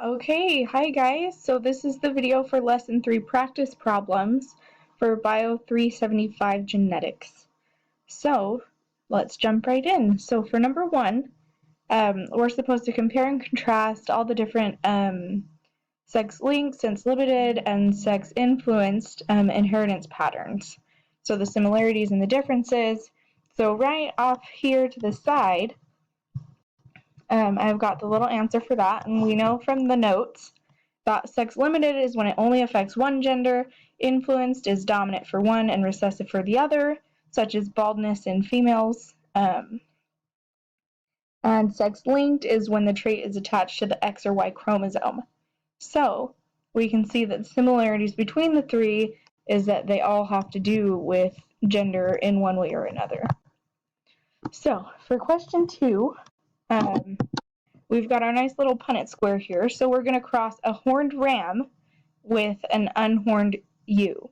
Okay, hi guys. So this is the video for lesson 3 practice problems for Bio 375 genetics. So let's jump right in. So for number 1, we're supposed to compare and contrast all the different sex-linked, sense-limited, and sex-influenced inheritance patterns. So the similarities and the differences. So right off here to the side, I've got the little answer for that, and we know from the notes that sex-limited is when it only affects one gender, influenced is dominant for one and recessive for the other, such as baldness in females, and sex-linked is when the trait is attached to the X or Y chromosome. So we can see that the similarities between the three is that they all have to do with gender in one way or another. So for question 2, we've got our nice little Punnett square here, so we're going to cross a horned ram with an unhorned ewe.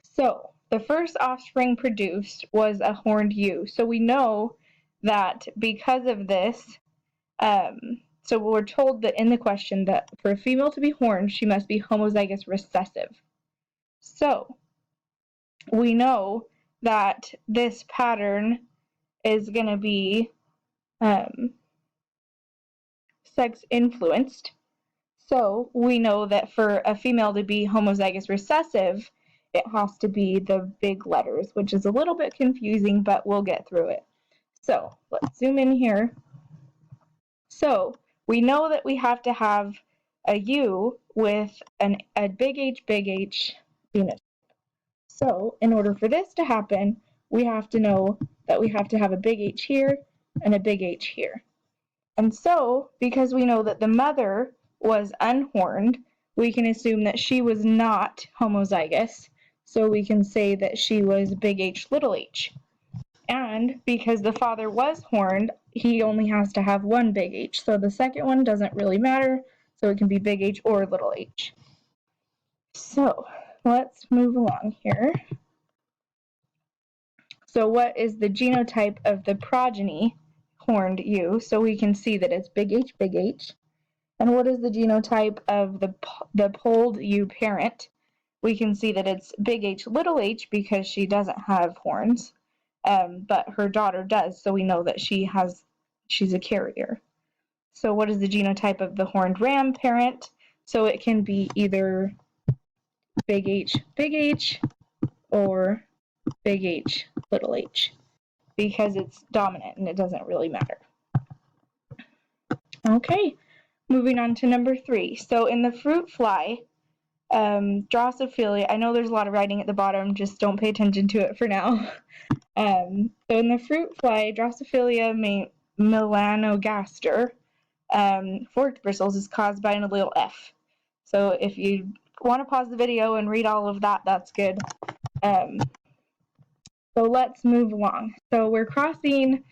So the first offspring produced was a horned ewe. So we know that because of this, so we're told that in the question that for a female to be horned, she must be homozygous recessive. So we know that this pattern is going to be sex influenced. So we know that for a female to be homozygous recessive, it has to be the big letters, which is a little bit confusing, but we'll get through it. So let's zoom in here. So we know that we have to have a U with a big H phenotype. So in order for this to happen, we have to know that we have to have a big H here and a big H here. And so, because we know that the mother was unhorned, we can assume that she was not homozygous. So we can say that she was big H little h. And because the father was horned, he only has to have one big H. So the second one doesn't really matter. So it can be big H or little h. So let's move along here. So what is the genotype of the progeny horned ewe? So we can see that it's big H, big H. And what is the genotype of the polled ewe parent? We can see that it's big H little h because she doesn't have horns, but her daughter does, so we know that she's a carrier. So what is the genotype of the horned ram parent? So it can be either big H or big H little h because it's dominant and it doesn't really matter. Okay, moving on to number 3. So in the fruit fly, Drosophila, I know there's a lot of writing at the bottom, just don't pay attention to it for now. So in the fruit fly, Drosophila melanogaster, forked bristles is caused by an allele F. So if you want to pause the video and read all of that, that's good. So let's move along. So we're crossing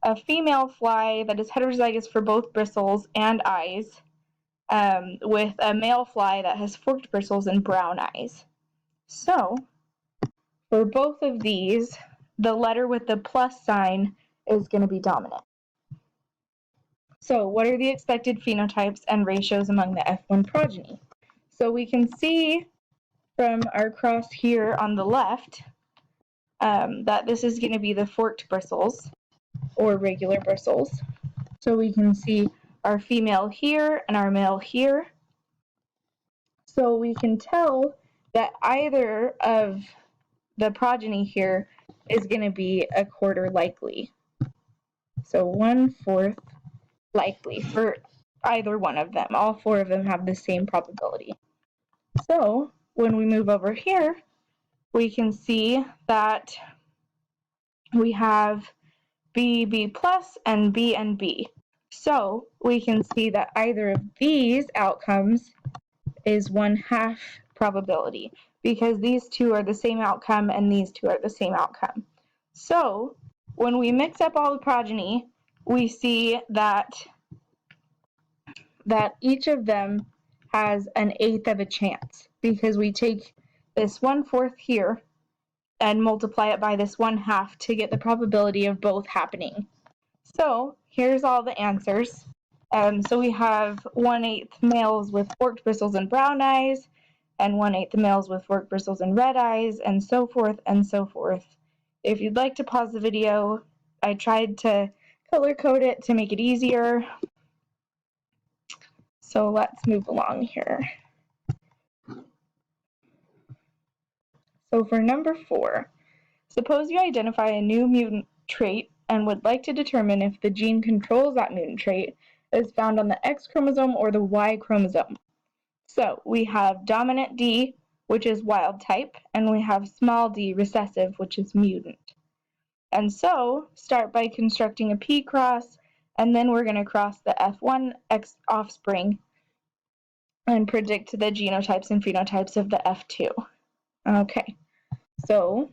a female fly that is heterozygous for both bristles and eyes with a male fly that has forked bristles and brown eyes. So for both of these, the letter with the plus sign is going to be dominant. So what are the expected phenotypes and ratios among the F1 progeny? So we can see from our cross here on the left that this is going to be the forked bristles or regular bristles. So we can see our female here and our male here. So we can tell that either of the progeny here is going to be a quarter likely. So 1/4 likely for either one of them. All 4 of them have the same probability. So when we move over here, we can see that we have B plus and B. So we can see that either of these outcomes is 1/2 probability because these two are the same outcome and these two are the same outcome. So when we mix up all the progeny, we see that each of them has an 1/8 of a chance because we take this 1/4 here and multiply it by this 1/2 to get the probability of both happening. So here's all the answers. So we have 1/8 males with forked bristles and brown eyes, and 1/8 males with forked bristles and red eyes, and so forth and so forth. If you'd like to pause the video, I tried to color code it to make it easier. So let's move along here. So for number 4, suppose you identify a new mutant trait and would like to determine if the gene controls that mutant trait is found on the X chromosome or the Y chromosome. So we have dominant D, which is wild type, and we have small d recessive, which is mutant. And so start by constructing a P cross, and then we're going to cross the F1 X offspring and predict the genotypes and phenotypes of the F2. Okay, so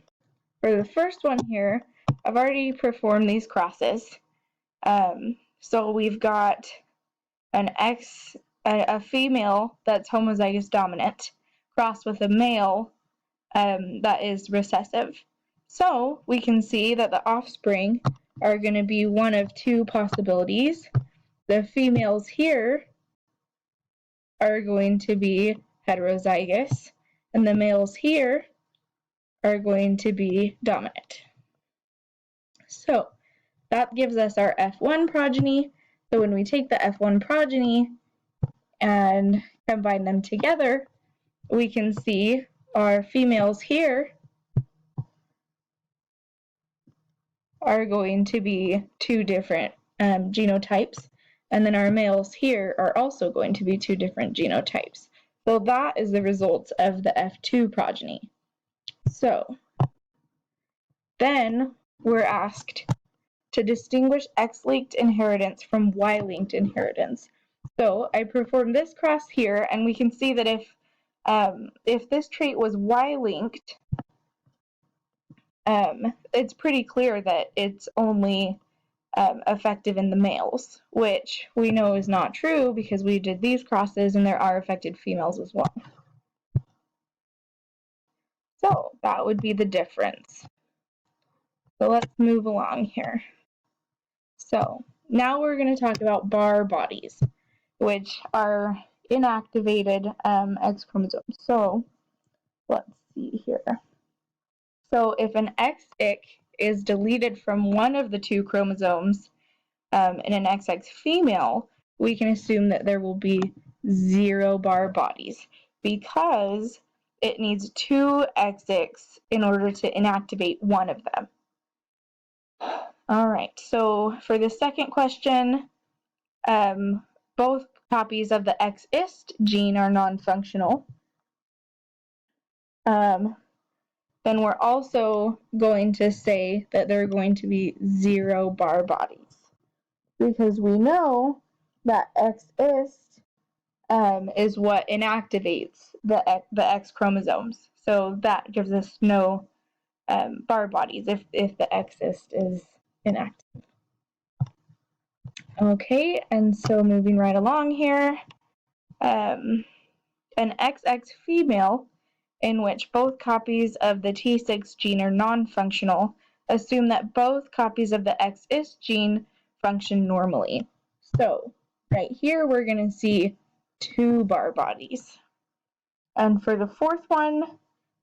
for the first one here, I've already performed these crosses. So we've got a female that's homozygous dominant crossed with a male that is recessive. So we can see that the offspring are going to be one of two possibilities. The females here are going to be heterozygous, and the males here are going to be dominant. So that gives us our F1 progeny. So when we take the F1 progeny and combine them together, we can see our females here are going to be two different genotypes, and then our males here are also going to be two different genotypes. So that is the results of the F2 progeny. So then we're asked to distinguish X-linked inheritance from Y-linked inheritance. So I performed this cross here, and we can see that if this trait was Y-linked, it's pretty clear that it's only effective in the males, which we know is not true because we did these crosses and there are affected females as well. So that would be the difference. So let's move along here. So now we're going to talk about bar bodies, which are inactivated X chromosomes. So let's see here. So if an X-ick is deleted from one of the two chromosomes in an XX female, we can assume that there will be 0 bar bodies because it needs 2 X-icks in order to inactivate one of them. All right, so for the second question, both copies of the X-ist gene are non-functional. Then we're also going to say that there are going to be 0 bar bodies because we know that X-ist is what inactivates the X chromosomes. So that gives us no bar bodies if the X-ist is inactive. Okay, and so moving right along here, an XX female in which both copies of the T6 gene are non-functional, assume that both copies of the X-ist gene function normally. So right here we're going to see 2 bar bodies. And for the fourth one,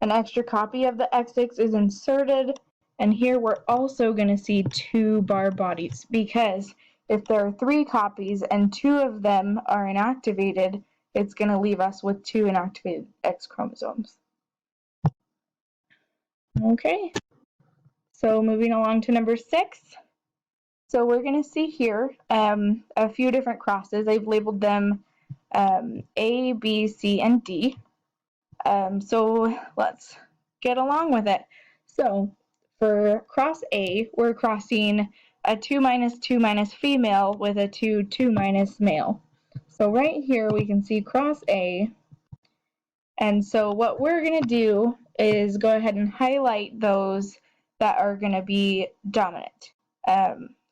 an extra copy of the X6 is inserted, and here we're also going to see 2 bar bodies because if there are 3 copies and 2 of them are inactivated, it's going to leave us with 2 inactivated X chromosomes. Okay, so moving along to number 6. So we're going to see here a few different crosses. I've labeled them A, B, C, and D. So let's get along with it. So for cross A, we're crossing a 2-2- female with a 2-2- male. So right here we can see cross A. And so what we're going to do is go ahead and highlight those that are going to be dominant.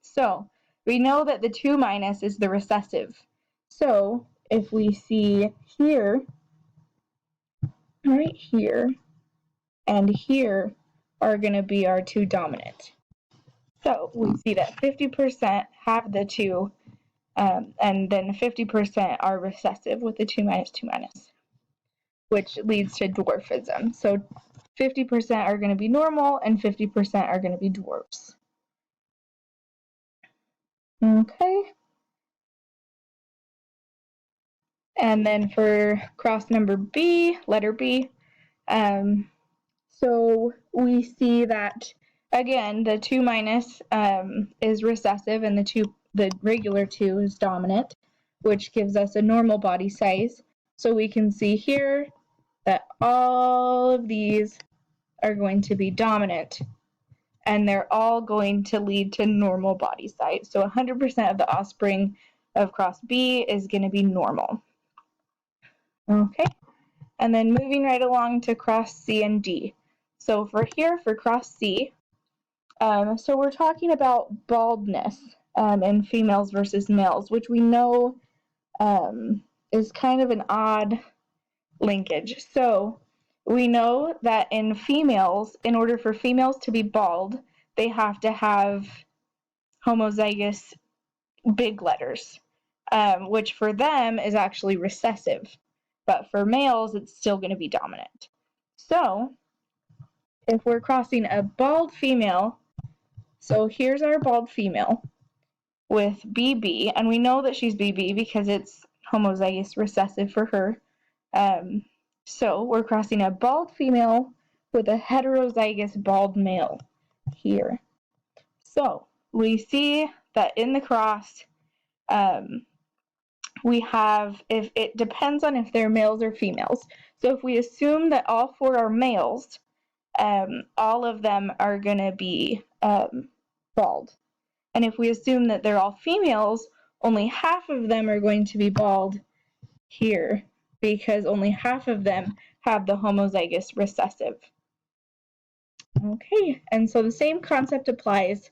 So we know that the 2- is the recessive. So if we see here, right here, and here are going to be our 2 dominant. So we see that 50% have the 2 And then 50% are recessive with the 2-2-, which leads to dwarfism. So 50% are going to be normal and 50% are going to be dwarfs. Okay. And then for cross number B, letter B, so we see that, again, the 2- is recessive and the regular 2 is dominant, which gives us a normal body size. So we can see here that all of these are going to be dominant, and they're all going to lead to normal body size. So 100% of the offspring of cross B is going to be normal. Okay, and then moving right along to cross C and D. So for cross C, so we're talking about baldness in females versus males, which we know is kind of an odd linkage. So we know that in females, in order for females to be bald, they have to have homozygous big letters, which for them is actually recessive. But for males, it's still going to be dominant. So if we're crossing a bald female, so here's our bald female with BB, and we know that she's BB because it's homozygous recessive for her. So we're crossing a bald female with a heterozygous bald male here. So we see that in the cross, we have, if it depends on if they're males or females. So if we assume that all 4 are males, all of them are going to be bald. And if we assume that they're all females, only half of them are going to be bald here, because only half of them have the homozygous recessive. Okay, and so the same concept applies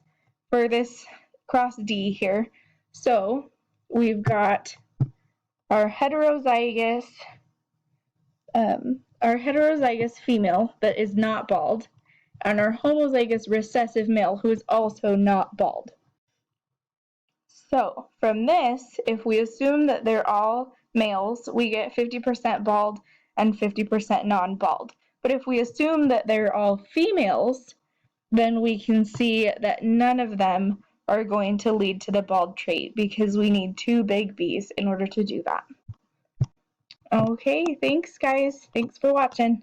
for this cross D here. So we've got our heterozygous female that is not bald, and our homozygous recessive male who is also not bald. So from this, if we assume that they're all males, we get 50% bald and 50% non-bald. But if we assume that they're all females, then we can see that none of them are going to lead to the bald trait, because we need 2 big B's in order to do that. Okay, thanks guys. Thanks for watching.